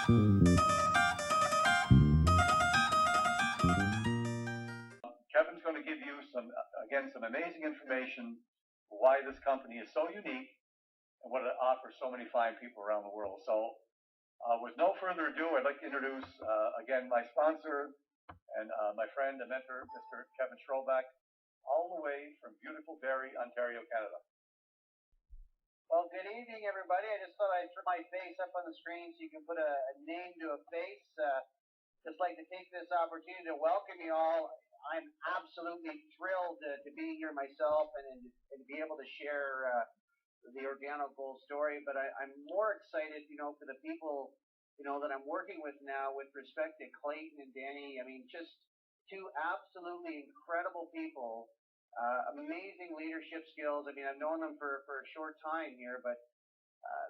Kevin's going to give you some amazing information why this company is so unique and what it offers so many fine people around the world. So, with no further ado, I'd like to introduce again my sponsor and my friend and mentor, Mr. Kevin Schroback, all the way from beautiful Barrie, Ontario, Canada. Well, good evening, everybody. I just thought I'd throw my face up on the screen so you can put a name to a face. Just like to take this opportunity to welcome you all. I'm absolutely thrilled to be here myself and to be able to share the Organo Gold story. But I'm more excited, for the people, that I'm working with now with respect to Clayton and Danny. I mean, just two absolutely incredible people. Amazing leadership skills. I mean, I've known them for a short time here, but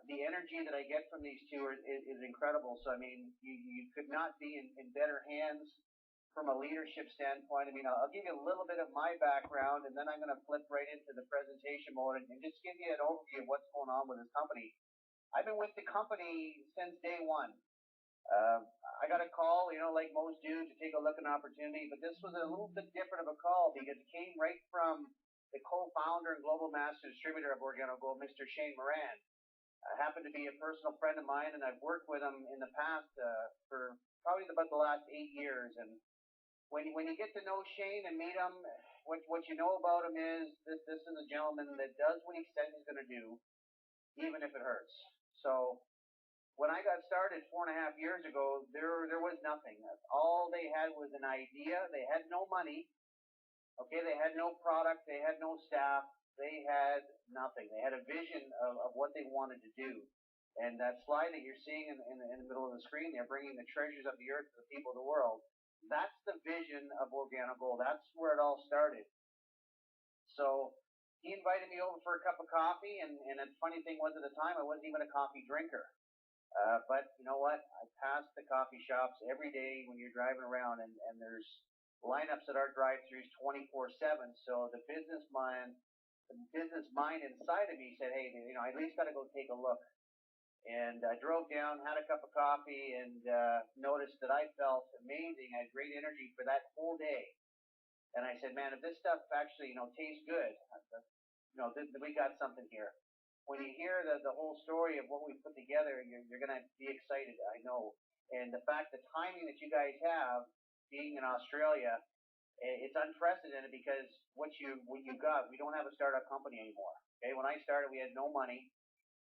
the energy that I get from these two is incredible. So, I mean, you could not be in better hands from a leadership standpoint. I mean, I'll give you a little bit of my background, and then I'm going to flip right into the presentation mode and just give you an overview of what's going on with this company. I've been with the company since day one. I got a call, like most do, to take a look at an opportunity, but this was a little bit different of a call because it came right from the co-founder and global master distributor of Organo Gold, Mr. Shane Moran. Happened to be a personal friend of mine, and I've worked with him in the past for probably about the last 8 years. And when you get to know Shane and meet him, what you know about him is this is a gentleman that does what he said he's going to do, even if it hurts. So when I got started 4.5 years ago, there was nothing. All they had was an idea. They had no money. Okay, they had no product. They had no staff. They had nothing. They had a vision of what they wanted to do. And that slide that you're seeing in the middle of the screen, they're bringing the treasures of the earth to the people of the world. That's the vision of Organo Gold. That's where it all started. So he invited me over for a cup of coffee, and the funny thing was at the time, I wasn't even a coffee drinker. But you know what? I pass the coffee shops every day when you're driving around, and there's lineups at our drive-thrus 24/7. So the business mind inside of me said, hey, I at least got to go take a look. And I drove down, had a cup of coffee, and noticed that I felt amazing. I had great energy for that whole day. And I said, man, if this stuff actually, tastes good, we got something here. When you hear the whole story of what we put together, you're going to be excited, I know. And the fact, the timing that you guys have, being in Australia, it's unprecedented because what you got, we don't have a startup company anymore. Okay, when I started, we had no money.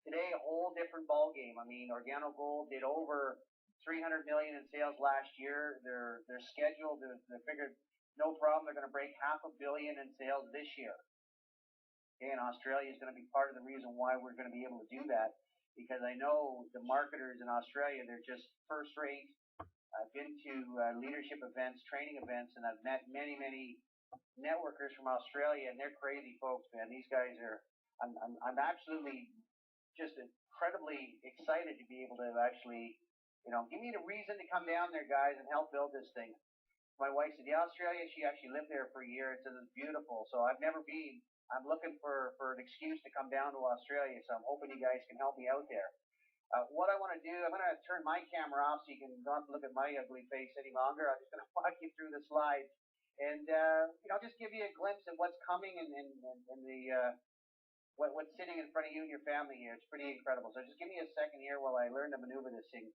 Today, a whole different ball game. I mean, Organo Gold did over $300 million in sales last year. They're scheduled. They figured no problem. They're going to break $500 million in sales this year. Okay, and Australia is going to be part of the reason why we're going to be able to do that, because I know the marketers in Australia, they're just first rate. I've been to leadership events, training events, and I've met many networkers from Australia, and they're crazy folks, man. These guys are, I'm absolutely just incredibly excited to be able to actually, give me the reason to come down there, guys, and help build this thing. My wife said, yeah, Australia, she actually lived there for a year. It says it's beautiful. So I've never been. I'm looking for an excuse to come down to Australia, so I'm hoping you guys can help me out there. What I want to do, I'm going to turn my camera off so you can don't have to look at my ugly face any longer. I'm just going to walk you through the slides and just give you a glimpse of what's coming and what's sitting in front of you and your family here. It's pretty incredible. So just give me a second here while I learn to maneuver this thing.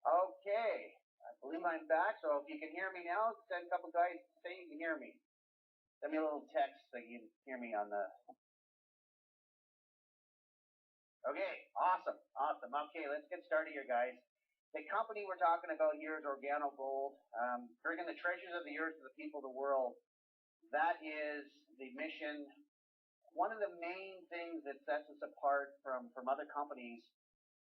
Okay, I believe I'm back. So if you can hear me now, send a couple guys say you can hear me. Send me a little text that you can hear me on the. Okay, awesome. Okay, let's get started here, guys. The company we're talking about here is Organo Gold, bringing the treasures of the earth to the people of the world. That is the mission. One of the main things that sets us apart from other companies,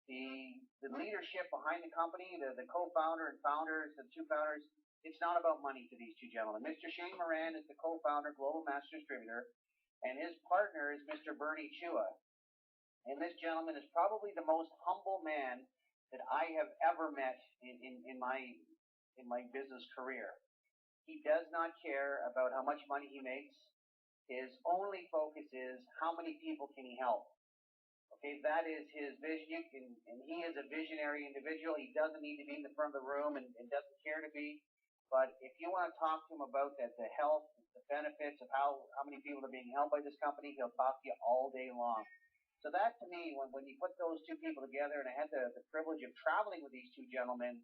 the leadership behind the company, the co-founder and founders, the two founders, it's not about money to these two gentlemen. Mr. Shane Moran is the co-founder, global master distributor, and his partner is Mr. Bernie Chua. And this gentleman is probably the most humble man that I have ever met in my business career. He does not care about how much money he makes. His only focus is how many people can he help. Okay, that is his vision, and he is a visionary individual. He doesn't need to be in the front of the room and doesn't care to be. But if you want to talk to him about that, the health, the benefits of how many people are being helped by this company, he'll talk to you all day long. So that to me, when you put those two people together, and I had the privilege of traveling with these two gentlemen,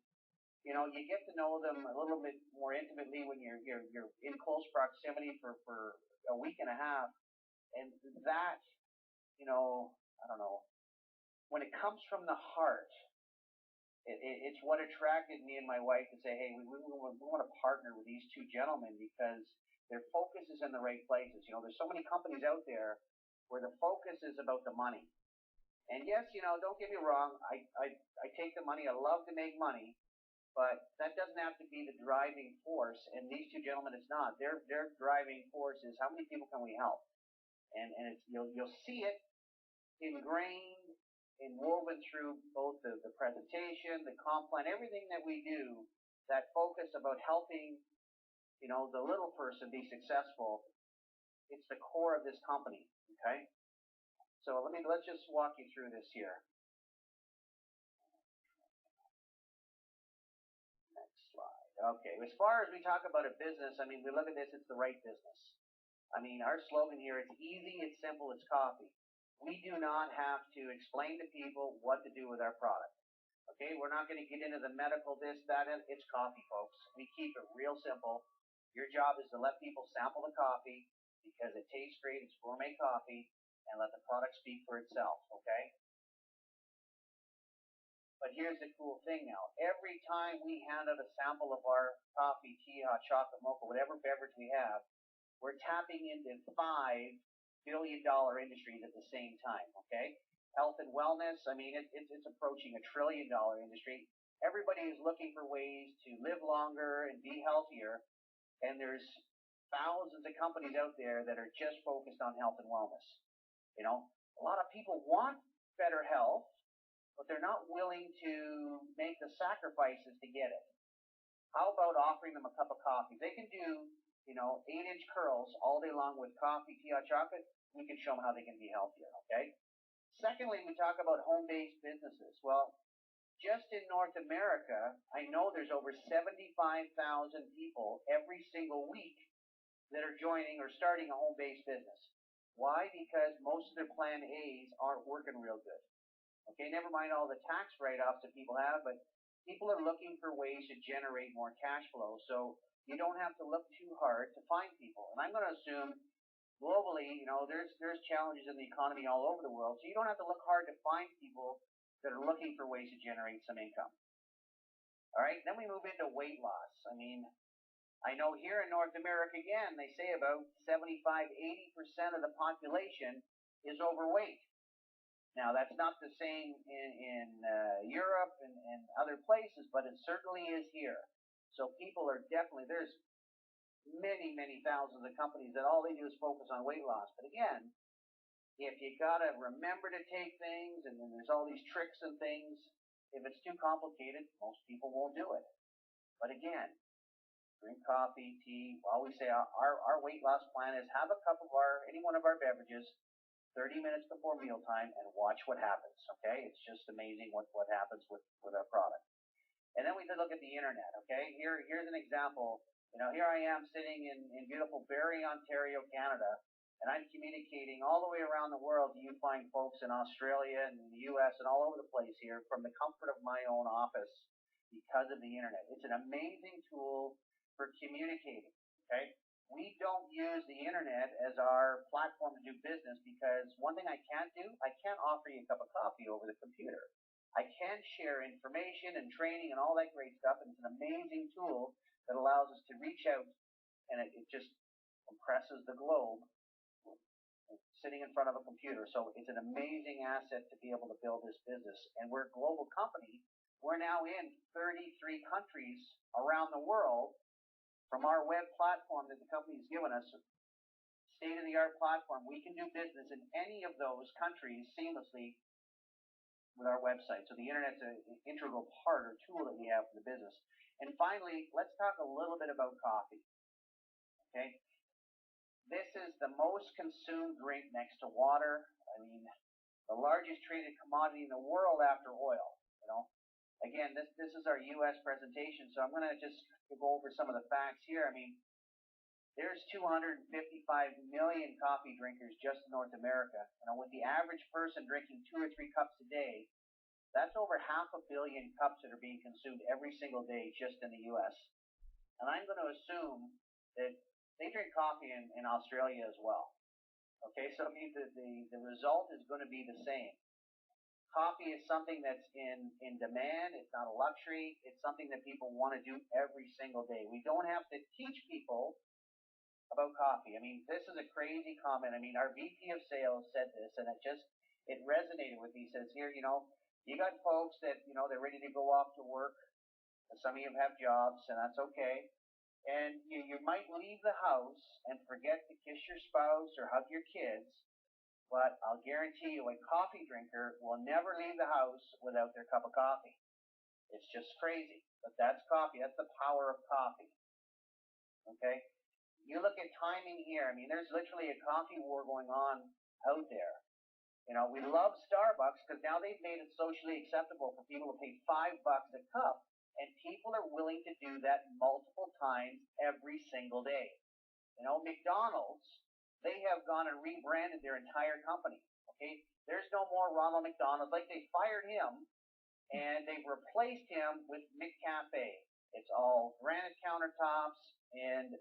you know, you get to know them a little bit more intimately when you're in close proximity for a week and a half, and that, you know, I don't know, when it comes from the heart, it's what attracted me and my wife to say, hey, we want to partner with these two gentlemen because their focus is in the right places. You know, there's so many companies out there where the focus is about the money. And yes, you know, don't get me wrong, I take the money, I love to make money, but that doesn't have to be the driving force. And these two gentlemen, it's not. Their driving force is how many people can we help? And it's you'll see it ingrained and woven through both the presentation, the comp plan, everything that we do, that focus about helping, you know, the little person be successful. It's the core of this company, okay? So let's just walk you through this here. Next slide. Okay, as far as we talk about a business, I mean, we look at this, it's the right business. I mean, our slogan here, it's easy, it's simple, it's coffee. We do not have to explain to people what to do with our product. Okay, we're not going to get into the medical this, that, and it's coffee, folks. We keep it real simple. Your job is to let people sample the coffee because it tastes great, it's gourmet coffee, and let the product speak for itself, okay? But here's the cool thing now. Every time we hand out a sample of our coffee, tea, hot chocolate, mocha, whatever beverage we have, we're tapping into 5 billion-dollar industries at the same time, okay? Health and wellness, I mean, it's approaching $1 trillion industry. Everybody is looking for ways to live longer and be healthier, and there's thousands of companies out there that are just focused on health and wellness. You know, a lot of people want better health, but they're not willing to make the sacrifices to get it. How about offering them a cup of coffee? They can do, you know, 8-inch curls all day long with coffee, tea, hot chocolate. We can show them how they can be healthier, okay? Secondly, we talk about home-based businesses. Well, just in North America, I know there's over 75,000 people every single week that are joining or starting a home-based business. Why? Because most of their Plan A's aren't working real good. Okay, never mind all the tax write-offs that people have, but people are looking for ways to generate more cash flow. So you don't have to look too hard to find people. And I'm going to assume globally, you know, there's challenges in the economy all over the world. So you don't have to look hard to find people that are looking for ways to generate some income. All right, then we move into weight loss. I mean, I know here in North America, again, they say about 75-80% of the population is overweight. Now, that's not the same in Europe and other places, but it certainly is here. So people are definitely, there's many, many thousands of companies that all they do is focus on weight loss. But again, if you got to remember to take things, and then there's all these tricks and things, if it's too complicated, most people won't do it. But again, drink coffee, tea. We always say our weight loss plan is have a cup of any one of our beverages 30 minutes before mealtime and watch what happens, okay? It's just amazing what happens with our product. And then we look at the internet, okay? Here's an example. You know, here I am sitting in beautiful Barrie, Ontario, Canada, and I'm communicating all the way around the world to you fine folks in Australia and the US and all over the place here from the comfort of my own office because of the internet. It's an amazing tool for communicating, okay? We don't use the internet as our platform to do business because one thing I can't do, I can't offer you a cup of coffee over the computer. I can share information and training and all that great stuff, and it's an amazing tool that allows us to reach out, and it just compresses the globe sitting in front of a computer. So it's an amazing asset to be able to build this business. And we're a global company. We're now in 33 countries around the world. From our web platform that the company's given us, state-of-the-art platform, we can do business in any of those countries seamlessly with our website. So the internet's an integral part or tool that we have for the business. And finally, let's talk a little bit about coffee. Okay? This is the most consumed drink next to water. I mean, the largest traded commodity in the world after oil. You know, again, this is our U.S. presentation, so I'm going to just go over some of the facts here. I mean, there's 255 million coffee drinkers just in North America. You know, with the average person drinking 2 or 3 cups a day, that's over 500 million cups that are being consumed every single day just in the U.S. And I'm going to assume that they drink coffee in Australia as well. Okay, so it means that the result is going to be the same. Coffee is something that's in demand. It's not a luxury. It's something that people want to do every single day. We don't have to teach people about coffee. I mean, this is a crazy comment. I mean, our VP of sales said this, and it resonated with me. He says here, you know, you got folks that, you know, they're ready to go off to work. Some of you have jobs, and that's okay. And you might leave the house and forget to kiss your spouse or hug your kids, but I'll guarantee you a coffee drinker will never leave the house without their cup of coffee. It's just crazy, but that's coffee. That's the power of coffee. Okay? You look at timing here. I mean, there's literally a coffee war going on out there. You know, we love Starbucks because now they've made it socially acceptable for people to pay $5 a cup. And people are willing to do that multiple times every single day. You know, McDonald's, they have gone and rebranded their entire company. Okay? There's no more Ronald McDonald. Like, they fired him, and they've replaced him with McCafe. It's all granite countertops, and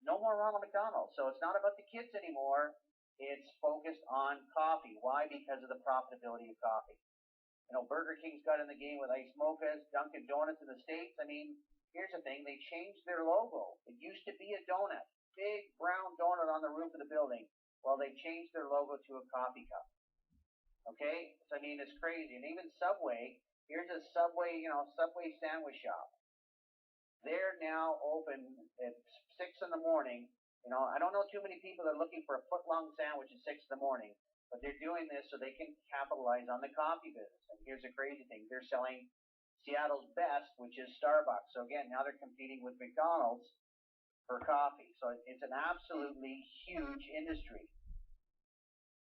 no more Ronald McDonald. So it's not about the kids anymore. It's focused on coffee. Why? Because of the profitability of coffee. You know, Burger King's got in the game with ice mochas, Dunkin' Donuts in the States. I mean, here's the thing. They changed their logo. It used to be a donut, big brown donut on the roof of the building. Well, they changed their logo to a coffee cup. Okay? So, I mean, it's crazy. And even Subway, here's a Subway, you know, Subway sandwich shop. They're now open at 6 in the morning. You know, I don't know too many people that are looking for a foot-long sandwich at 6 in the morning. But they're doing this so they can capitalize on the coffee business. And here's the crazy thing. They're selling Seattle's best, which is Starbucks. So again, now they're competing with McDonald's for coffee. So it's an absolutely huge industry.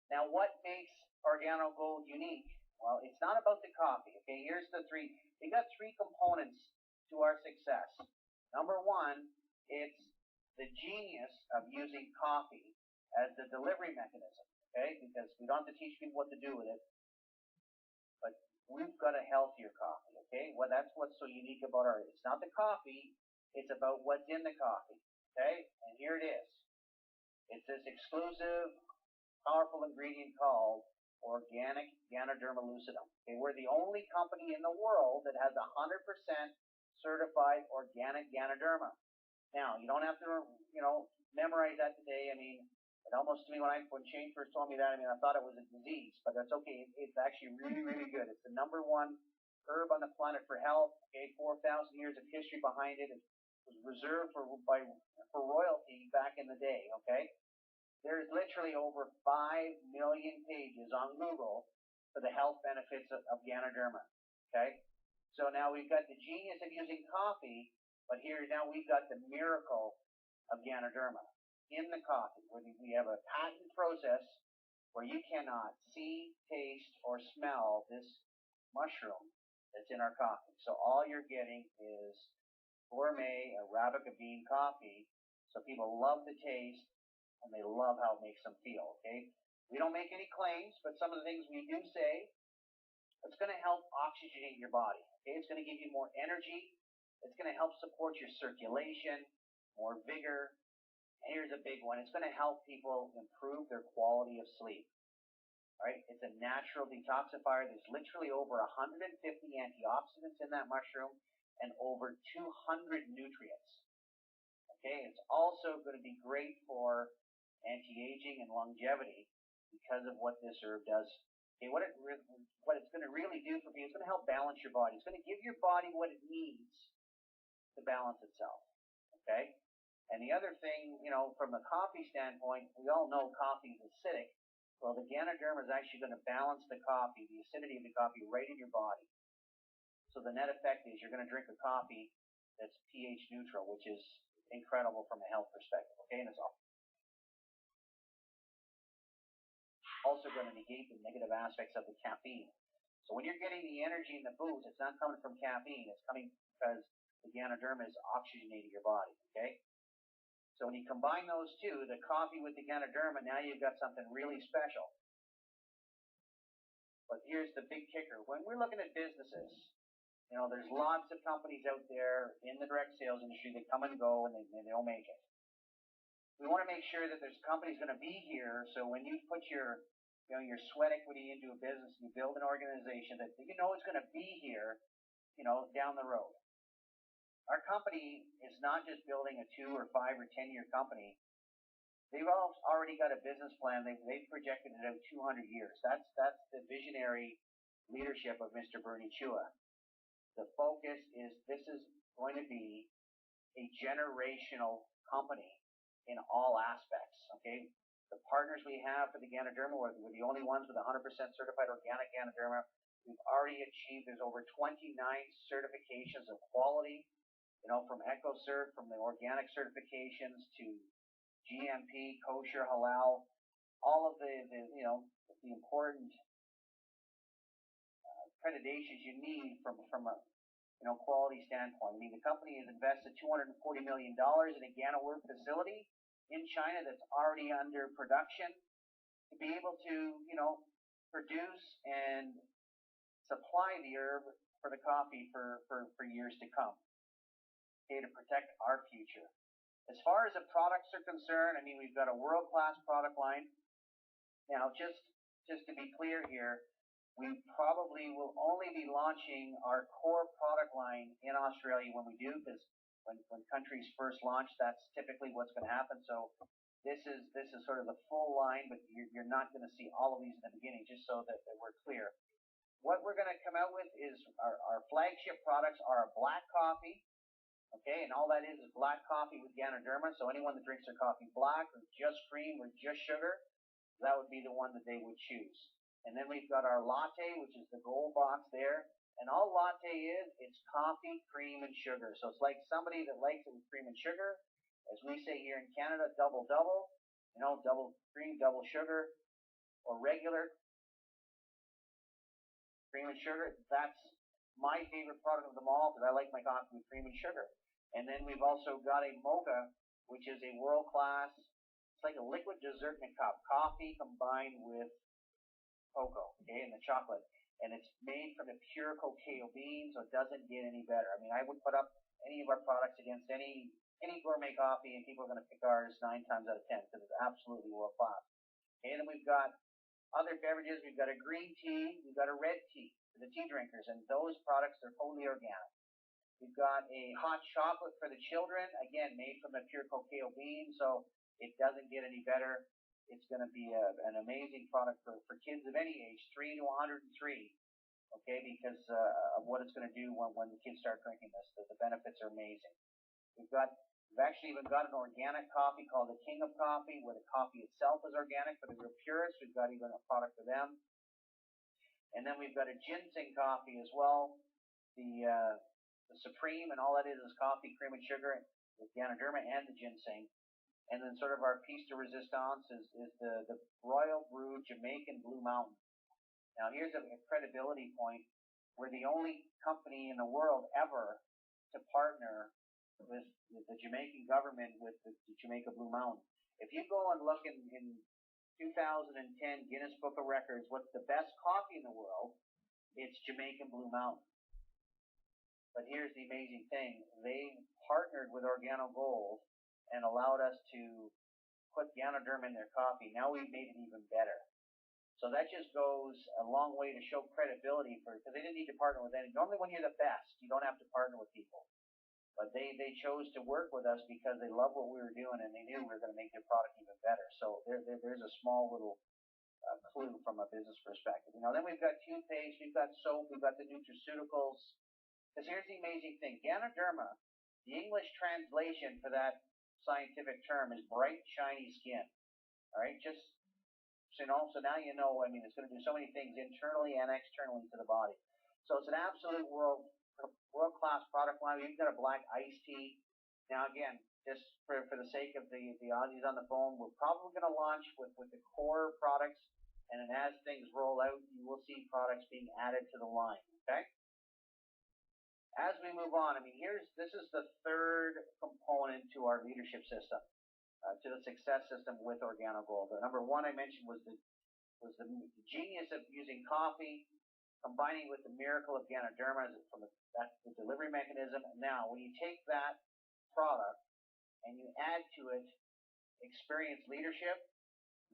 Now, what makes Organo Gold unique? Well, it's not about the coffee. Okay, here's the three. We got 3 components to our success. Number 1, it's the genius of using coffee as the delivery mechanism. Okay, because we don't have to teach people what to do with it, but we've got a healthier coffee. Okay, well, that's what's so unique about our. It's not the coffee; it's about what's in the coffee. Okay, and here it is. It's this exclusive, powerful ingredient called organic Ganoderma lucidum. Okay, we're the only company in the world that has 100% certified organic Ganoderma. Now, you don't have to, you know, memorize that today. I mean. It almost to me when Shane first told me that, I mean, I thought it was a disease, but that's okay. It's actually really, really good. It's the #1 herb on the planet for health. Okay, 4,000 years of history behind it. It was reserved for royalty back in the day. Okay, there's literally over 5 million pages on Google for the health benefits of Ganoderma. Okay, so now we've got the genius of using coffee, but here now we've got the miracle of Ganoderma in the coffee, where we have a patent process where you cannot see, taste, or smell this mushroom that's in our coffee. So all you're getting is gourmet Arabica bean coffee. So people love the taste and they love how it makes them feel. Okay, we don't make any claims, but some of the things we do say, it's going to help oxygenate your body. Okay, it's going to give you more energy. It's going to help support your circulation, more vigor. Here's a big one. It's going to help people improve their quality of sleep. All right? It's a natural detoxifier. There's literally over 150 antioxidants in that mushroom and over 200 nutrients. Okay? It's also going to be great for anti-aging and longevity because of what this herb does. Okay, what it's going to really do for you, it's going to help balance your body. It's going to give your body what it needs to balance itself. Okay? And the other thing, you know, from a coffee standpoint, we all know coffee is acidic. Well, the Ganoderma is actually going to balance the coffee, the acidity of the coffee right in your body. So the net effect is you're going to drink a coffee that's pH neutral, which is incredible from a health perspective. Okay, and it's also going to negate the negative aspects of the caffeine. So when you're getting the energy in the booze, it's not coming from caffeine. It's coming because the Ganoderma is oxygenating your body. Okay. So when you combine those two, the coffee with the Ganoderma, now you've got something really special. But here's the big kicker. When we're looking at businesses, you know, there's lots of companies out there in the direct sales industry that come and go and they don't make it. We want to make sure that there's companies going to be here. So when you put your, you know, your sweat equity into a business, you build an organization that you know it's going to be here, you know, down the road. Our company is not just building a 2 or 5 or 10-year company. They've already got a business plan. They've projected it out 200 years. That's the visionary leadership of Mr. Bernie Chua. The focus is this is going to be a generational company in all aspects. Okay, the partners we have for the Ganoderma, we're the only ones with 100% certified organic Ganoderma. We've already achieved. There's over 29 certifications of quality. You know, from EcoCert, from the organic certifications to GMP, kosher, halal, all of the you know, the important accreditations you need from a, you know, quality standpoint. I mean, the company has invested $240 million in a Ganoderma facility in China that's already under production to be able to, you know, produce and supply the herb for the coffee for years to come. Okay, to protect our future. As far as the products are concerned, I mean, we've got a world-class product line. Now, just to be clear here, we probably will only be launching our core product line in Australia when we do, because when countries first launch, that's typically what's going to happen. So this is sort of the full line, but you're not going to see all of these in the beginning, just so that we're clear. What we're going to come out with is our flagship products are a black coffee. Okay, and all that is black coffee with Ganoderma. So anyone that drinks their coffee black or just cream or just sugar, that would be the one that they would choose. And then we've got our latte, which is the gold box there. And all latte is, it's coffee, cream, and sugar. So it's like somebody that likes it with cream and sugar. As we say here in Canada, double, you know, double cream, double sugar, or regular cream and sugar. That's my favorite product of them all because I like my coffee with cream and sugar. And then we've also got a mocha, which is a world-class, it's like a liquid dessert in a cup, coffee combined with cocoa, okay, and the chocolate. And it's made from the pure cacao beans, so it doesn't get any better. I mean, I would put up any of our products against any gourmet coffee, and people are going to pick ours 9 times out of 10 because it's absolutely world-class. Okay, and then we've got other beverages. We've got a green tea, we've got a red tea for the tea drinkers, and those products are totally organic. We've got a hot chocolate for the children, again, made from the pure cacao bean, so it doesn't get any better. It's going to be an amazing product for kids of any age, 3 to 103, okay, because of what it's going to do when the kids start drinking this. The benefits are amazing. We've actually even got an organic coffee called the King of Coffee, where the coffee itself is organic for the real purists. We've got even a product for them. And then we've got a ginseng coffee as well, the Supreme, and all that is coffee, cream, and sugar with Ganoderma and the ginseng. And then sort of our piece de resistance is the Royal Brew Jamaican Blue Mountain. Now here's a credibility point. We're the only company in the world ever to partner with the Jamaican government with the Jamaica Blue Mountain. If you go and look in 2010 Guinness Book of Records, what's the best coffee in the world? It's Jamaican Blue Mountain. But here's the amazing thing. They partnered with Organo Gold and allowed us to put Ganoderma in their coffee. Now we've made it even better. So that just goes a long way to show credibility because they didn't need to partner with any. Normally when you're the best, you don't have to partner with people. But they chose to work with us because they loved what we were doing and they knew we were going to make their product even better. So there's a small little clue from a business perspective. Now then we've got toothpaste, we've got soap, we've got the nutraceuticals. Because here's the amazing thing. Ganoderma, the English translation for that scientific term is bright, shiny skin. All right, just so you know. So now you know. I mean, it's going to do so many things internally and externally to the body. So it's an absolute world-class product line. We've got a black iced tea. Now, again, just for the sake of the Aussies on the phone, we're probably going to launch with the core products, and then as things roll out, you will see products being added to the line. Okay. As we move on, I mean, this is the third component to our leadership system, to the success system with Organo Gold. The number one I mentioned was the genius of using coffee, combining with the miracle of Ganoderma that's the delivery mechanism. Now, when you take that product and you add to it experienced leadership,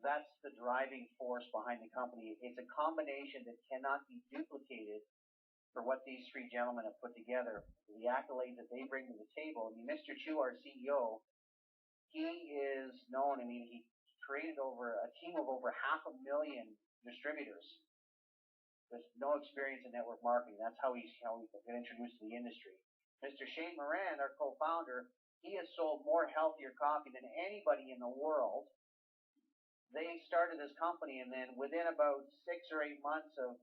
that's the driving force behind the company. It's a combination that cannot be duplicated for what these three gentlemen have put together, the accolades that they bring to the table. I mean, Mr. Chu, our CEO, he is known. I mean, he created over a team of over 500,000 distributors with no experience in network marketing. That's how he got introduced to the industry. Mr. Shane Moran, our co-founder, he has sold more healthier coffee than anybody in the world. They started this company, and then within about 6 or 8 months of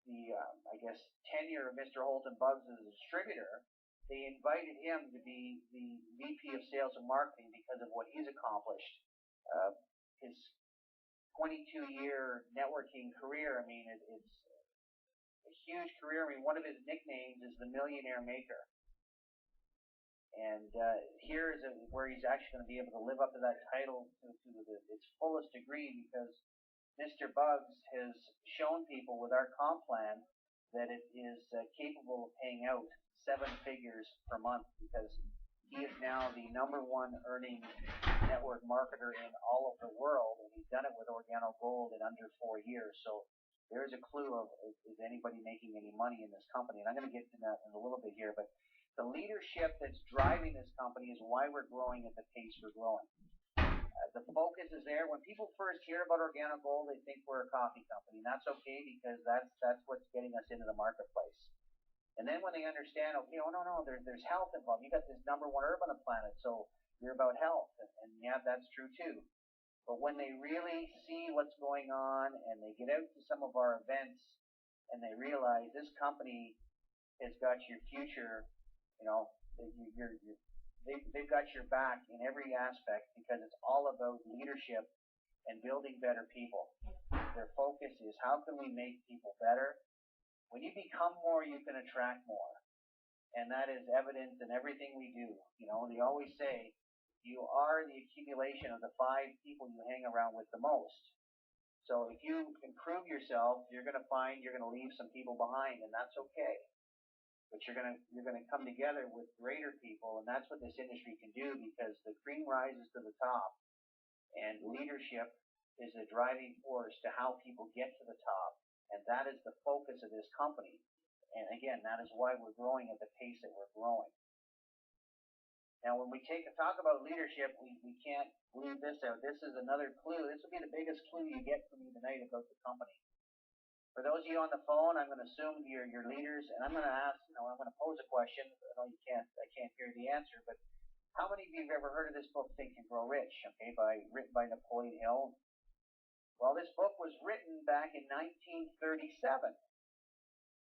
the, I guess, tenure of Mr. Holton Buggs as a distributor, they invited him to be the VP of Sales and Marketing because of what he's accomplished. His 22-year networking career, I mean, it's a huge career. I mean, one of his nicknames is the Millionaire Maker. And here is where he's actually going to be able to live up to that title to its fullest degree, because Mr. Buggs has shown people with our comp plan that it is capable of paying out 7 figures per month, because he is now the #1 earning network marketer in all of the world, and he's done it with Organo Gold in under 4 years. So there's a clue of is anybody making any money in this company. And I'm going to get to that in a little bit here, but the leadership that's driving this company is why we're growing at the pace we're growing. The focus is there. When people first hear about Organo Gold, they think we're a coffee company, and that's okay, because that's what's getting us into the marketplace. And then when they understand, okay, oh no, there's health involved. You got this #1 herb on the planet, so you're about health, and yeah, that's true too. But when they really see what's going on, and they get out to some of our events, and they realize this company has got your future, you know, they've got your back in every aspect, because it's all about leadership and building better people. Their focus is, how can we make people better? When you become more, you can attract more. And that is evident in everything we do. You know, they always say, you are the accumulation of the 5 people you hang around with the most. So if you improve yourself, you're going to find you're going to leave some people behind, and that's okay. But you're going to come together with greater people, and that's what this industry can do, because the cream rises to the top, and leadership is a driving force to how people get to the top, and that is the focus of this company. And again, that is why we're growing at the pace that we're growing. Now, when we talk about leadership, we can't leave this out. This is another clue. This will be the biggest clue you get from me tonight about the company. For those of you on the phone, I'm going to assume you're leaders, and I'm going to ask, I'm going to pose a question. I know I can't hear the answer, but how many of you have ever heard of this book, Think and Grow Rich? Okay, written by Napoleon Hill. Well, this book was written back in 1937,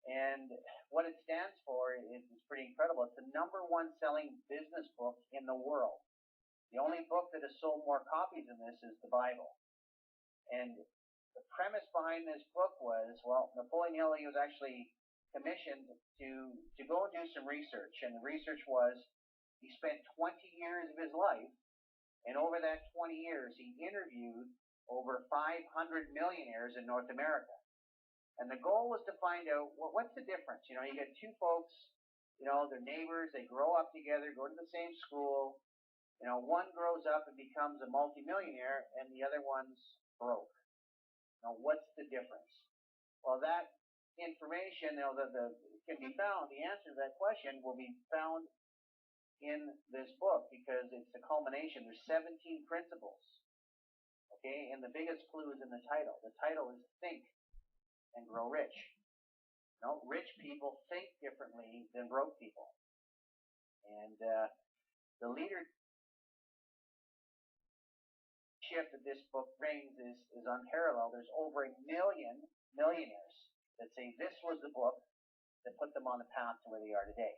and what it stands for is pretty incredible. It's the #1 selling business book in the world. The only book that has sold more copies than this is the Bible. And the premise behind this book was, well, Napoleon Hill, he was actually commissioned to go and do some research. And the research was, he spent 20 years of his life, and over that 20 years, he interviewed over 500 millionaires in North America. And the goal was to find out, well, what's the difference? You know, you get 2 folks, you know, they're neighbors, they grow up together, go to the same school. You know, one grows up and becomes a multimillionaire, and the other one's broke. Now, what's the difference? Well, that information, you know, can be found. The answer to that question will be found in this book, because it's the culmination. There's 17 principles. Okay, and the biggest clue is in the title. The title is Think and Grow Rich. You know, rich people think differently than broke people. And the leadership that this book brings is unparalleled. There's over 1 million millionaires that say this was the book that put them on the path to where they are today.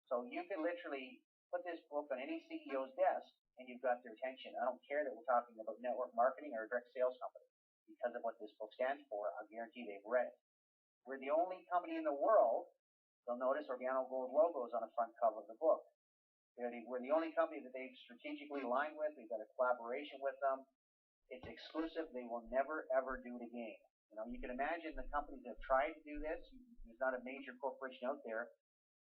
So you can literally put this book on any CEO's desk and you've got their attention. I don't care that we're talking about network marketing or a direct sales company because of what this book stands for. I'll guarantee they've read it. We're the only company in the world, you'll notice Organo Gold logos on the front cover of the book. We're the only company that they've strategically aligned with. We've got a collaboration with them. It's exclusive. They will never, ever do it again. You can imagine the companies that have tried to do this. There's not a major corporation out there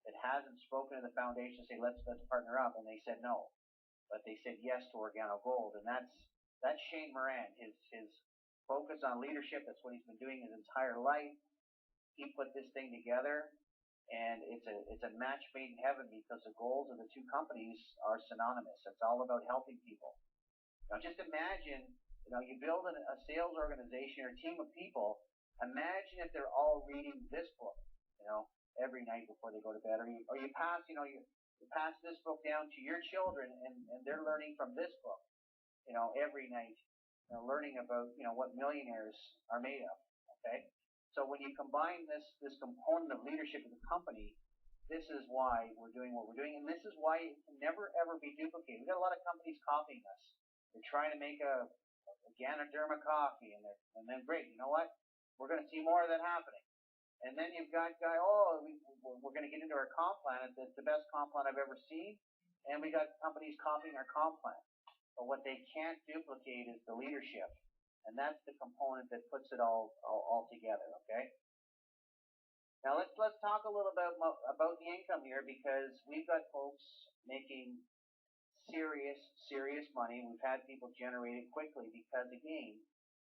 that hasn't spoken to the foundation and say, let's partner up. And they said no. But they said yes to Organo Gold. And that's Shane Moran. His focus on leadership, that's what he's been doing his entire life. He put this thing together. And it's a match made in heaven because the goals of the two companies are synonymous. It's all about helping people. Now just imagine, you build a sales organization or a team of people. Imagine if they're all reading this book, every night before they go to bed. Or you pass, you pass this book down to your children and they're learning from this book, every night, learning about, what millionaires are made of. Okay. So when you combine this component of leadership of the company, this is why we're doing what we're doing, and this is why it can never ever be duplicated. We've got a lot of companies copying us. They're trying to make a Ganoderma coffee, and then great, you know what? We're going to see more of that happening. And then you've got we're going to get into our comp plan. It's the best comp plan I've ever seen, and we got companies copying our comp plan. But what they can't duplicate is the leadership. And that's the component that puts it all together, okay? Now let's talk a little bit about the income here because we've got folks making serious money. We've had people generate it quickly because, again,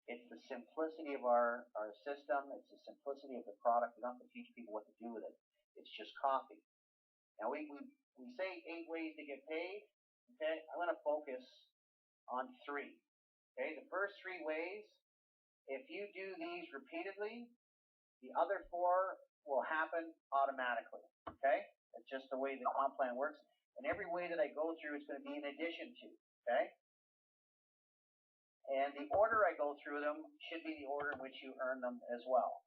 it's the simplicity of our system. It's the simplicity of the product. We don't have to teach people what to do with it. It's just coffee. Now we say 8 ways to get paid, okay? I'm going to focus on 3. Okay, the first 3 ways, if you do these repeatedly, the other 4 will happen automatically. Okay, it's just the way the comp plan works. And every way that I go through is going to be in addition to. Okay, and the order I go through them should be the order in which you earn them as well.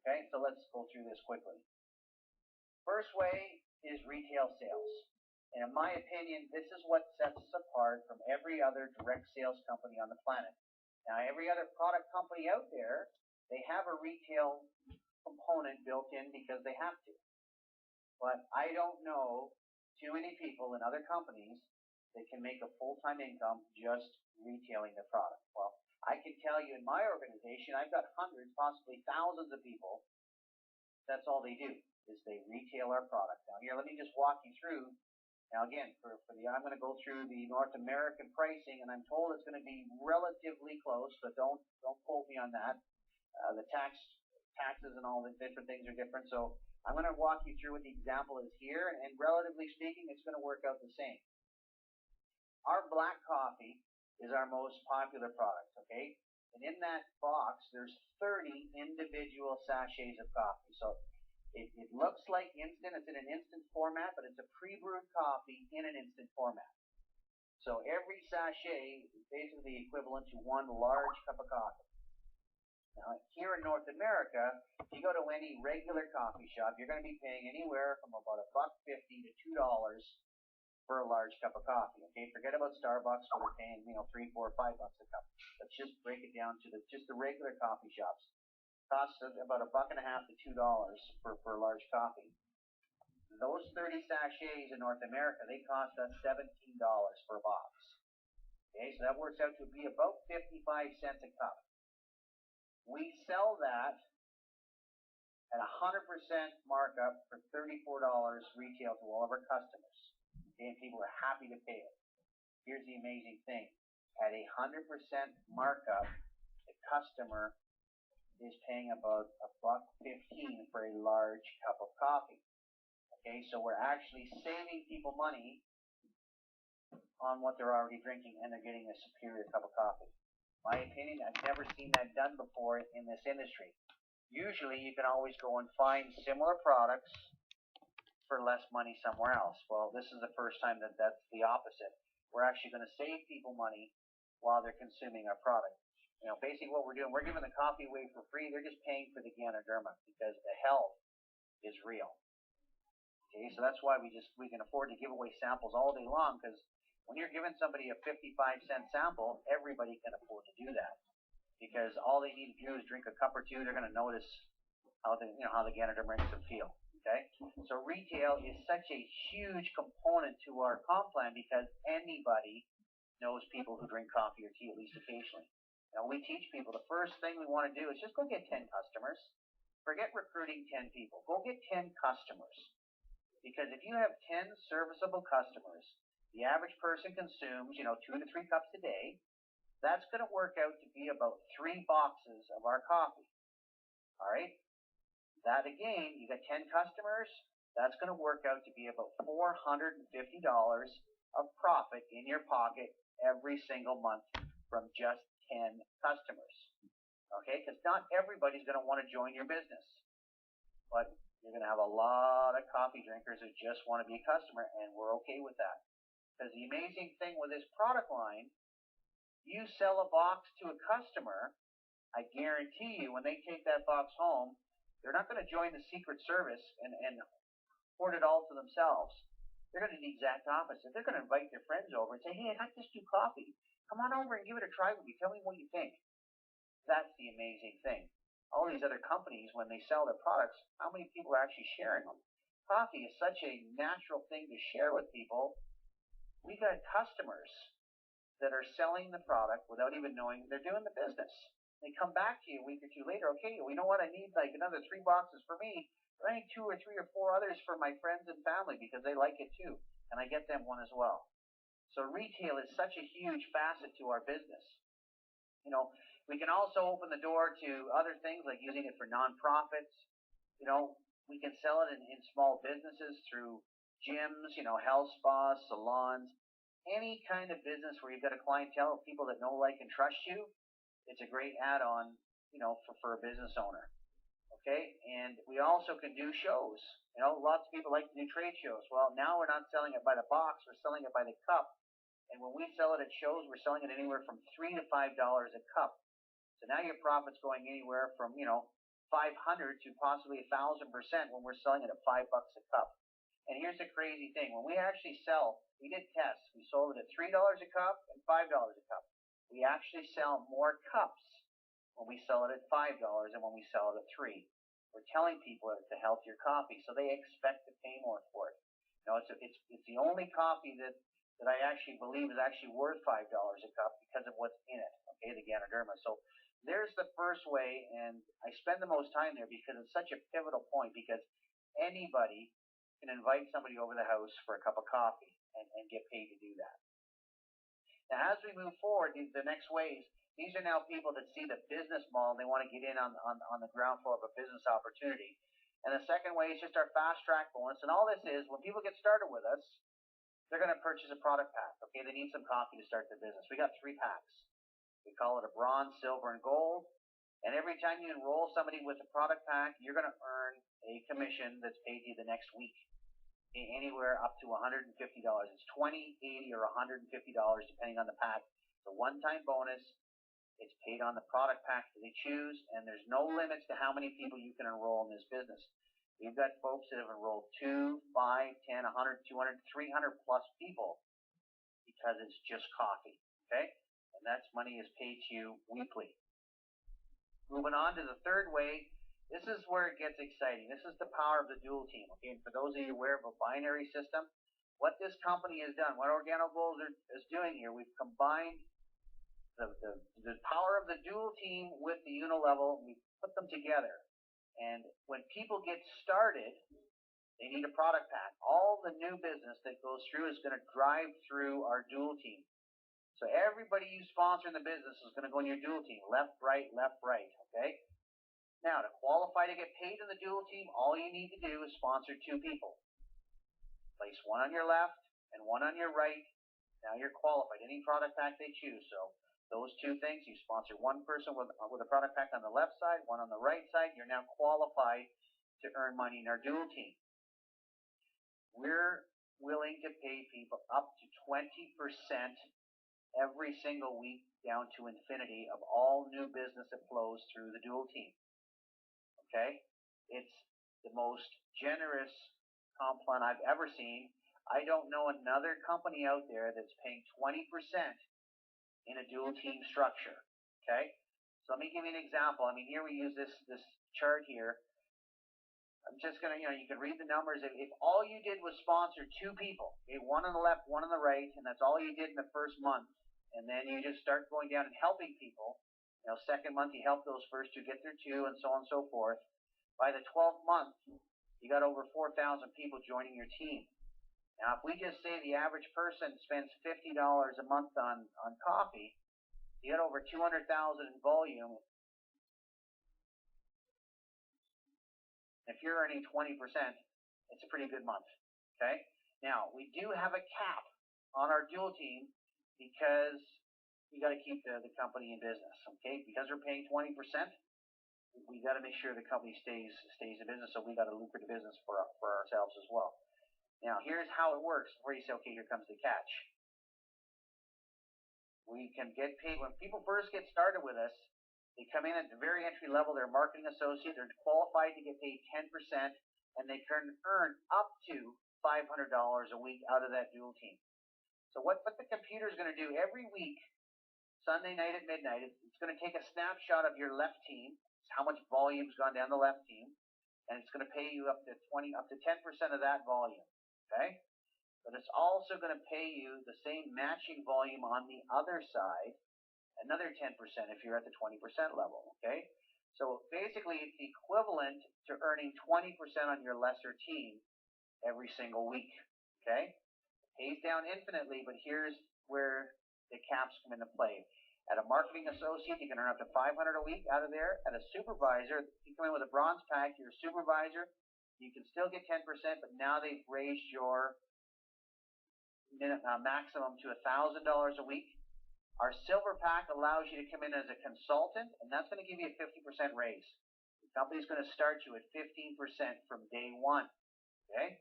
Okay, so let's go through this quickly. First way is retail sales. And in my opinion, this is what sets us apart from every other direct sales company on the planet. Now, every other product company out there, they have a retail component built in because they have to. But I don't know too many people in other companies that can make a full-time income just retailing the product. Well, I can tell you in my organization, I've got hundreds, possibly thousands of people. That's all they do is they retail our product. Now, here, let me just walk you through. Now again, I'm going to go through the North American pricing, and I'm told it's going to be relatively close, but don't quote me on that. The taxes and all the different things are different, so I'm going to walk you through what the example is here, and relatively speaking, it's going to work out the same. Our black coffee is our most popular product, okay? And in that box, there's 30 individual sachets of coffee. So it looks like instant. It's in an instant format, but it's a pre-brewed coffee in an instant format. So every sachet is basically equivalent to 1 large cup of coffee. Now, here in North America, if you go to any regular coffee shop, you're going to be paying anywhere from about $1.50 to $2 for a large cup of coffee. Okay, forget about Starbucks where they're paying $3, $4, $5 a cup. Let's just break it down to just the regular coffee shops. Costs about $1.50 to $2 for a large coffee. Those 30 sachets in North America, they cost us $17 for a box. Okay, so that works out to be about 55 cents a cup. We sell that at 100% markup for $34 retail to all of our customers. Okay, and people are happy to pay it. Here's the amazing thing. At 100% markup, the customer is paying about $1.15 for a large cup of coffee. Okay, so we're actually saving people money on what they're already drinking, and they're getting a superior cup of coffee. My opinion, I've never seen that done before in this industry. Usually, you can always go and find similar products for less money somewhere else. Well, this is the first time that that's the opposite. We're actually going to save people money while they're consuming our product. Basically what we're doing, we're giving the coffee away for free. They're just paying for the Ganoderma because the health is real. Okay, so that's why we can afford to give away samples all day long, because when you're giving somebody a 55-cent sample, everybody can afford to do that, because all they need to do is drink a cup or two. They're going to notice how the Ganoderm makes them feel. Okay, so retail is such a huge component to our comp plan, because anybody knows people who drink coffee or tea at least occasionally. Now, we teach people the first thing we want to do is just go get 10 customers. Forget recruiting 10 people. Go get 10 customers. Because if you have 10 serviceable customers, the average person consumes, 2 to 3 cups a day. That's going to work out to be about 3 boxes of our coffee. All right? That again, you got 10 customers, that's going to work out to be about $450 of profit in your pocket every single month from just 10 customers. Okay? Because not everybody's going to want to join your business. But you're going to have a lot of coffee drinkers who just want to be a customer, and we're okay with that. Because the amazing thing with this product line, you sell a box to a customer, I guarantee you when they take that box home, they're not going to join the Secret Service and hoard it all to themselves. They're going to do the exact opposite. They're going to invite their friends over and say, hey, I got this new coffee. Come on over and give it a try with me. Tell me what you think. That's the amazing thing. All these other companies, when they sell their products, how many people are actually sharing them? Coffee is such a natural thing to share with people. We got customers that are selling the product without even knowing they're doing the business. They come back to you a week or two later, okay, well, you know what, I need like another 3 boxes for me, but I need 2 or 3 or 4 others for my friends and family because they like it too, and I get them one as well. So retail is such a huge facet to our business. We can also open the door to other things like using it for nonprofits. We can sell it in small businesses through gyms, health spas, salons, any kind of business where you've got a clientele of people that know, like, and trust you. It's a great add-on, for a business owner. Okay, and we also can do shows. Lots of people like to do trade shows. Well, now we're not selling it by the box; we're selling it by the cup. And when we sell it at shows, we're selling it anywhere from $3 to $5 a cup. So now your profit's going anywhere from 500 to possibly 1,000% when we're selling it at $5 a cup. And here's the crazy thing: when we actually sell, we did tests. We sold it at $3 a cup and $5 a cup. We actually sell more cups when we sell it at $5 and when we sell it at $3. We're telling people it's a healthier coffee, so they expect to pay more for it. It's the only coffee that I actually believe is actually worth $5 a cup because of what's in it. Okay, the Ganoderma. So there's the first way, and I spend the most time there because it's such a pivotal point, because anybody can invite somebody over the house for a cup of coffee and get paid to do that. Now, as we move forward, the next ways, these are now people that see the business model and they want to get in on the ground floor of a business opportunity. And the second way is just our fast track bonus. And all this is, when people get started with us, they're going to purchase a product pack. Okay, they need some coffee to start their business. We got 3 packs. We call it a bronze, silver, and gold. And every time you enroll somebody with a product pack, you're going to earn a commission that's paid to you the next week. Anywhere up to $150. It's $20, $80, or $150 depending on the pack. It's a one-time bonus. It's paid on the product pack that they choose, and there's no limits to how many people you can enroll in this business. We've got folks that have enrolled 2, 5, 10, 100, 200, 300 plus people because it's just coffee. Okay? And that money is paid to you weekly. Moving on to the third way. This is where it gets exciting. This is the power of the dual team. Okay, and for those of you aware of a binary system, what this company has done, what Organo Gold is doing here, we've combined the power of the dual team with the unilevel. We put them together. And when people get started, they need a product pack. All the new business that goes through is going to drive through our dual team. So everybody you sponsor in the business is going to go in your dual team, left, right, okay? Now, to qualify to get paid in the dual team, all you need to do is sponsor 2 people. Place one on your left and one on your right. Now you're qualified. Any product pack they choose. So those 2 things, you sponsor one person with a product pack on the left side, one on the right side. You're now qualified to earn money in our dual team. We're willing to pay people up to 20% every single week down to infinity of all new business that flows through the dual team. Okay? It's the most generous comp plan I've ever seen. I don't know another company out there that's paying 20% in a dual team structure. Okay? So let me give you an example. I mean, here we use this chart here. I'm just going to, you can read the numbers. If all you did was sponsor two people, okay, one on the left, one on the right, and that's all you did in the first month, and then you just start going down and helping people, second month you help those first two get their two, and so on and so forth. By the 12th month, you got over 4,000 people joining your team. Now, if we just say the average person spends $50 a month on coffee, you got over 200,000 in volume. If you're earning 20%, it's a pretty good month. Okay? Now, we do have a cap on our dual team because we got to keep the company in business. Okay? Because we're paying 20%, we got to make sure the company stays in business. So we got to lucrative business for ourselves as well. Now, here's how it works. Where you say, okay, here comes the catch. We can get paid when people first get started with us. They come in at the very entry level. They're a marketing associate. They're qualified to get paid 10%, and they can earn up to $500 a week out of that dual team. So what the computer is going to do every week, Sunday night at midnight, it's going to take a snapshot of your left team, how much volume's gone down the left team, and it's going to pay you up to 10% of that volume. Okay? But it's also going to pay you the same matching volume on the other side, another 10% if you're at the 20% level, okay? So basically, it's equivalent to earning 20% on your lesser team every single week, okay? It pays down infinitely, but here's where the caps come into play. At a marketing associate, you can earn up to $500 a week out of there. At a supervisor, you come in with a bronze pack, you're a supervisor, you can still get 10%, but now they've raised your maximum to $1,000 a week. Our silver pack allows you to come in as a consultant, and that's going to give you a 50% raise. The company's going to start you at 15% from day one. Okay?